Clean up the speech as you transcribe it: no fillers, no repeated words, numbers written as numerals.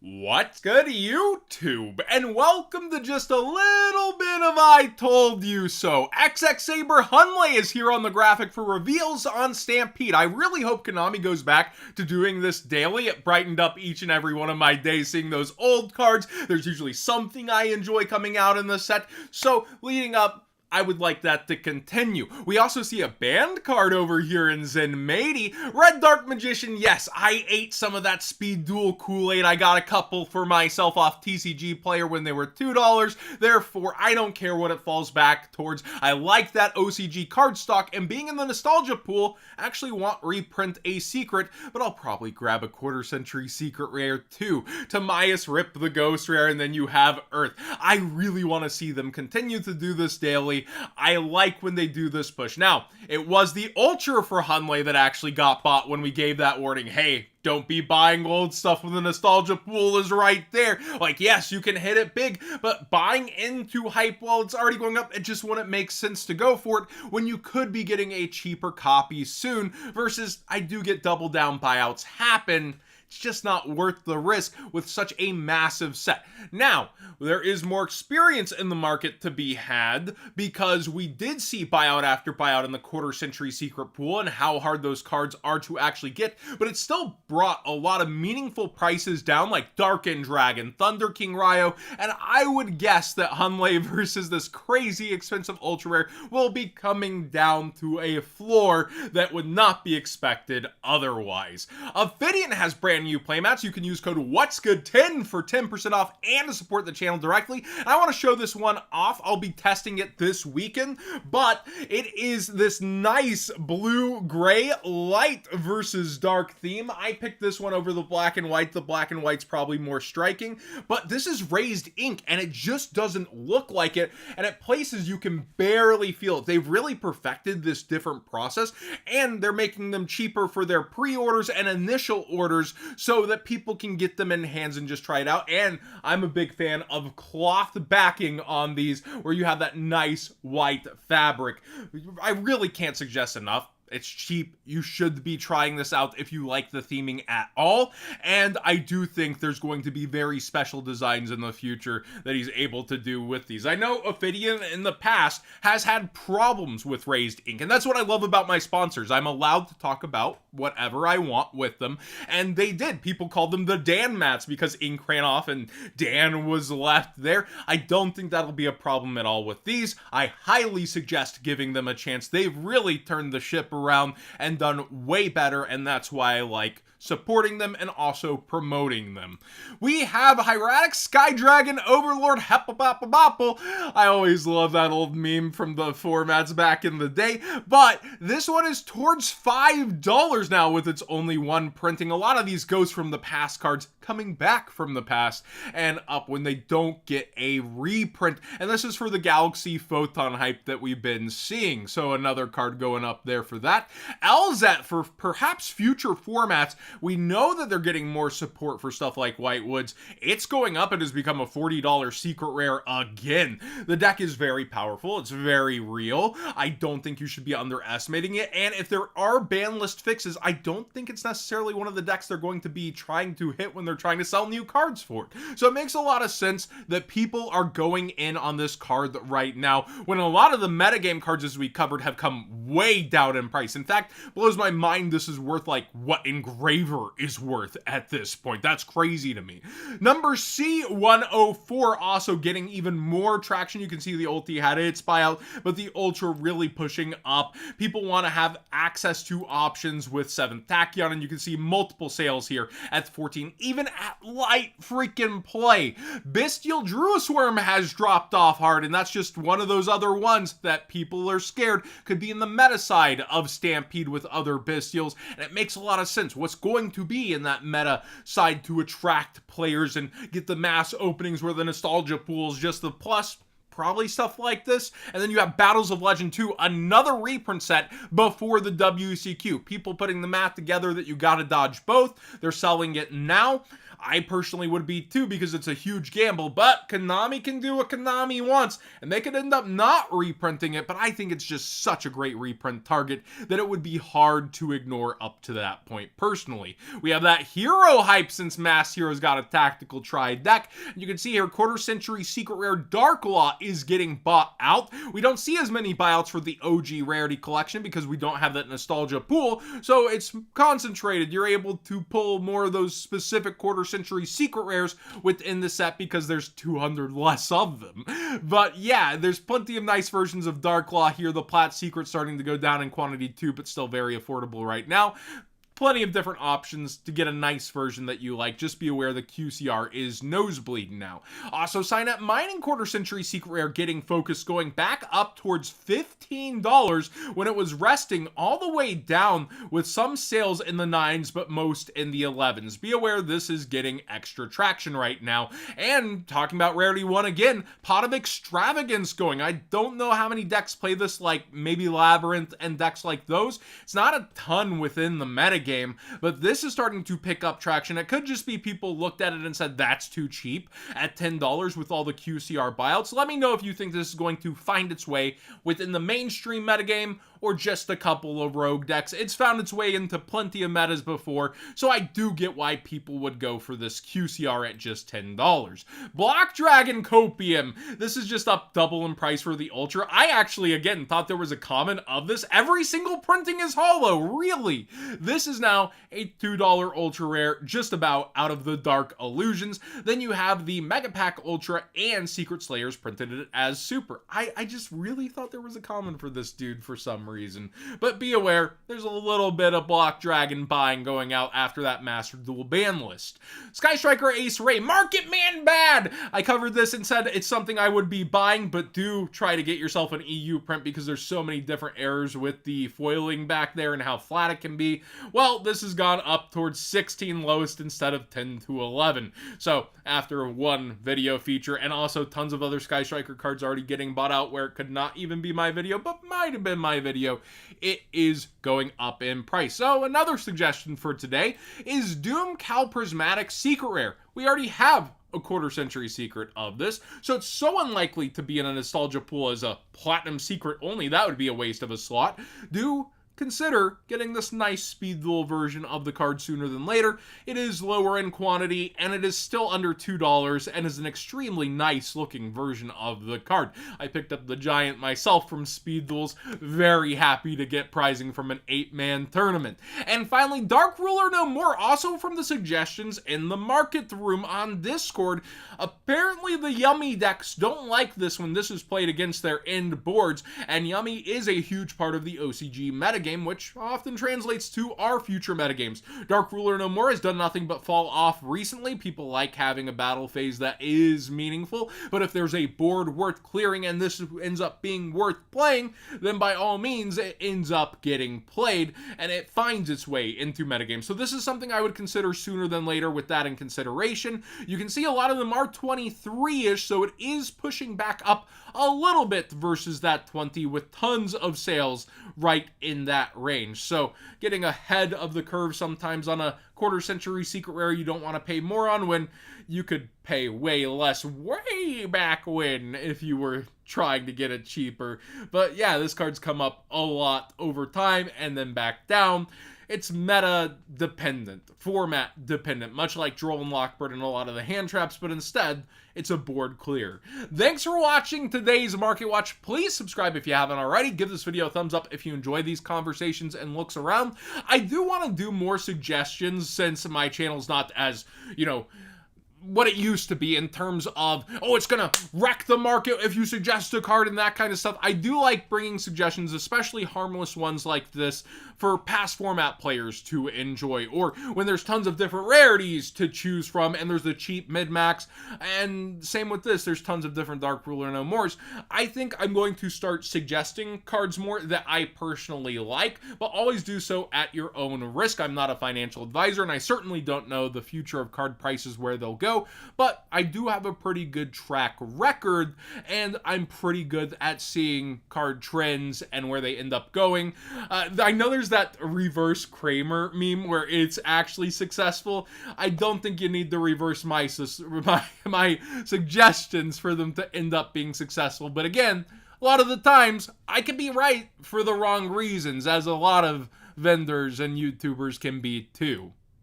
What's good, YouTube? And welcome to just a little bit of I Told You So. XX Saber Hunley is here on the graphic for reveals on Stampede. I really hope Konami goes back to doing this daily. It brightened up each and every one of my days seeing those old cards. There's usually something I enjoy coming out in the set. So, leading up, I would like that to continue. We also see a banned card over here in Zenmaity. Red Dark Magician, yes, I ate some of that Speed Duel Kool-Aid. I got a couple for myself off TCG Player when they were $2. Therefore, I don't care what it falls back towards. I like that OCG card stock, and being in the nostalgia pool, I actually want reprint a secret, but I'll probably grab a quarter century secret rare too. Tamias Rip the Ghost Rare, and then you have Earth. I really want to see them continue to do this daily. I like when they do this push. Now, it was the Ultra for Hunley that actually got bought when we gave that warning. Hey, don't be buying old stuff when the nostalgia pool is right there. Like, yes, you can hit it big, but buying into hype while it's already going up, it just wouldn't make sense to go for it when you could be getting a cheaper copy soon versus I do get double down buyouts happen. It's just not worth the risk with such a massive set. Now, there is more experience in the market to be had because we did see buyout after buyout in the quarter century secret pool and how hard those cards are to actually get, but it still brought a lot of meaningful prices down like Darkened Dragon, Thunder King Ryo, and I would guess that Hunley versus this crazy expensive ultra rare will be coming down to a floor that would not be expected otherwise. Ophidian has brand new playmats. You can use code What'sGood10 for 10% off and to support the channel directly. And I want to show this one off. I'll be testing it this weekend, but it is this nice blue-gray light versus dark theme. I picked this one over the black and white. The black and white's probably more striking, but this is raised ink and it just doesn't look like it. And at places you can barely feel it. They've really perfected this different process and they're making them cheaper for their pre-orders and initial orders so that people can get them in hands and just try it out. And I'm a big fan of cloth backing on these where you have that nice white fabric. I really can't suggest enough. It's cheap. You should be trying this out if you like the theming at all. And I do think there's going to be very special designs in the future that he's able to do with these. I know Ophidian in the past has had problems with raised ink, and that's what I love about my sponsors. I'm allowed to talk about whatever I want with them, and they did. People called them the Dan mats because ink ran off and Dan was left there. I don't think that'll be a problem at all with these. I highly suggest giving them a chance. They've really turned the ship around and done way better, and that's why I like supporting them and also promoting them. We have Hieratic Sky Dragon Overlord Hepapapapapple. I always love that old meme from the formats back in the day, but this one is towards $5 now with its only one printing. A lot of these ghosts from the past cards coming back from the past and up when they don't get a reprint, and this is for the Galaxy Photon hype that we've been seeing, so another card going up there for that. Alzet for perhaps future formats. We know that they're getting more support for stuff like White Woods. It's going up and has become a $40 secret rare again. The deck is very powerful. It's very real. I don't think you should be underestimating it. And if there are ban list fixes, I don't think it's necessarily one of the decks they're going to be trying to hit when they're trying to sell new cards for it. So it makes a lot of sense that people are going in on this card right now when a lot of the metagame cards as we covered have come way down in price. In fact, blows my mind this is worth like what Engraver is worth at this point. That's crazy to me. Number C104 also getting even more traction. You can see the ulti had its buyout, but the ultra really pushing up. People want to have access to options with 7th Tachyon, and you can see multiple sales here at 14, even at light freaking play. Bestial Druisworm has dropped off hard, and that's just one of those other ones that people are scared could be in the meta side of Stampede with other Bestials, and it makes a lot of sense. What's going to be in that meta side to attract players and get the mass openings where the nostalgia pool is just the plus? Probably stuff like this. And then you have Battles of Legend 2, another reprint set before the WCQ. People putting the math together that you gotta dodge both. They're selling it now. I personally would be too, because it's a huge gamble, but Konami can do what Konami wants, and they could end up not reprinting it, but I think it's just such a great reprint target that it would be hard to ignore up to that point personally. We have that hero hype since Mass Hero's got a tactical tri deck. You can see here, quarter century secret rare Dark Law is getting bought out. We don't see as many buyouts for the OG Rarity collection because we don't have that nostalgia pool, so it's concentrated. You're able to pull more of those specific quarter century secret rares within the set because there's 200 less of them. But yeah, there's plenty of nice versions of Dark Law here. The Plat Secret starting to go down in quantity too, but still very affordable right now. Plenty of different options to get a nice version that you like. Just be aware the QCR is nosebleeding now. Also, Signet Mining Quarter Century Secret Rare getting focused, going back up towards $15 when it was resting all the way down, with some sales in the 9s but most in the 11s. Be aware this is getting extra traction right now. And talking about Rarity 1 again, Pot of Extravagance going. I don't know how many decks play this, like maybe Labyrinth and decks like those. It's not a ton within the metagame, but this is starting to pick up traction. It could just be people looked at it and said that's too cheap at $10 with all the QCR buyouts. Let me know if you think this is going to find its way within the mainstream metagame or just a couple of rogue decks. It's found its way into plenty of metas before, so I do get why people would go for this QCR at just $10. Black Dragon Copium. This is just up double in price for the Ultra. I actually, again, thought there was a common of this. Every single printing is holo, really. This is now a $2 Ultra Rare, just about out of the Dark Illusions. Then you have the Mega Pack Ultra and Secret Slayers printed it as Super. I just really thought there was a common for this dude for some reason. But be aware, there's a little bit of Black Dragon buying going out after that Master Duel ban list. Sky Striker Ace Ray, Market Man bad! I covered this and said it's something I would be buying, but do try to get yourself an EU print because there's so many different errors with the foiling back there and how flat it can be. Well, this has gone up towards 16 lowest instead of 10 to 11. So after one video feature and also tons of other Sky Striker cards already getting bought out where it could not even be my video, but might have been my video, it is going up in price. So another suggestion for today is Doom Cal Prismatic Secret Rare. We already have a quarter century secret of this, so it's so unlikely to be in a nostalgia pool as a platinum secret only. That would be a waste of a slot. Do consider getting this nice speed duel version of the card sooner than later. It is lower in quantity and it is still under $2 and is an extremely nice looking version of the card. I picked up the Giant myself from Speed Duels, very happy to get prizing from an 8-man tournament. And finally, Dark Ruler No More, also from the suggestions in the market room on Discord. Apparently the Yummy decks don't like this when this is played against their end boards, and Yummy is a huge part of the OCG metagame, which often translates to our future metagames. Dark Ruler No More has done nothing but fall off recently. People like having a battle phase that is meaningful, but if there's a board worth clearing and this ends up being worth playing, then by all means it ends up getting played and it finds its way into metagames. So this is something I would consider sooner than later with that in consideration. You can see a lot of them are 23-ish, so it is pushing back up a little bit versus that 20 with tons of sales right in that range. So getting ahead of the curve sometimes on a quarter century secret rare you don't want to pay more on when you could pay way less way back when if you were trying to get it cheaper. But yeah, this card's come up a lot over time and then back down. It's meta dependent, format dependent, much like Droll and Lockbird and a lot of the hand traps, but instead it's a board clear. Thanks for watching today's Market Watch. Please subscribe if you haven't already. Give this video a thumbs up if you enjoy these conversations and looks around. I do want to do more suggestions since my channel's not as, what it used to be in terms of, oh, it's gonna wreck the market if you suggest a card and that kind of stuff. I do like bringing suggestions, especially harmless ones like this, for past format players to enjoy, or when there's tons of different rarities to choose from and there's the cheap mid-max, and same with this, there's tons of different Dark Ruler No Mores. I think I'm going to start suggesting cards more that I personally like, but always do so at your own risk. I'm not a financial advisor, and I certainly don't know the future of card prices, where they'll go. go, but I do have a pretty good track record, and I'm pretty good at seeing card trends and where they end up going. I know there's that reverse Kramer meme where it's actually successful. I don't think you need to reverse my suggestions for them to end up being successful, but again, a lot of the times, I can be right for the wrong reasons, as a lot of vendors and YouTubers can be too.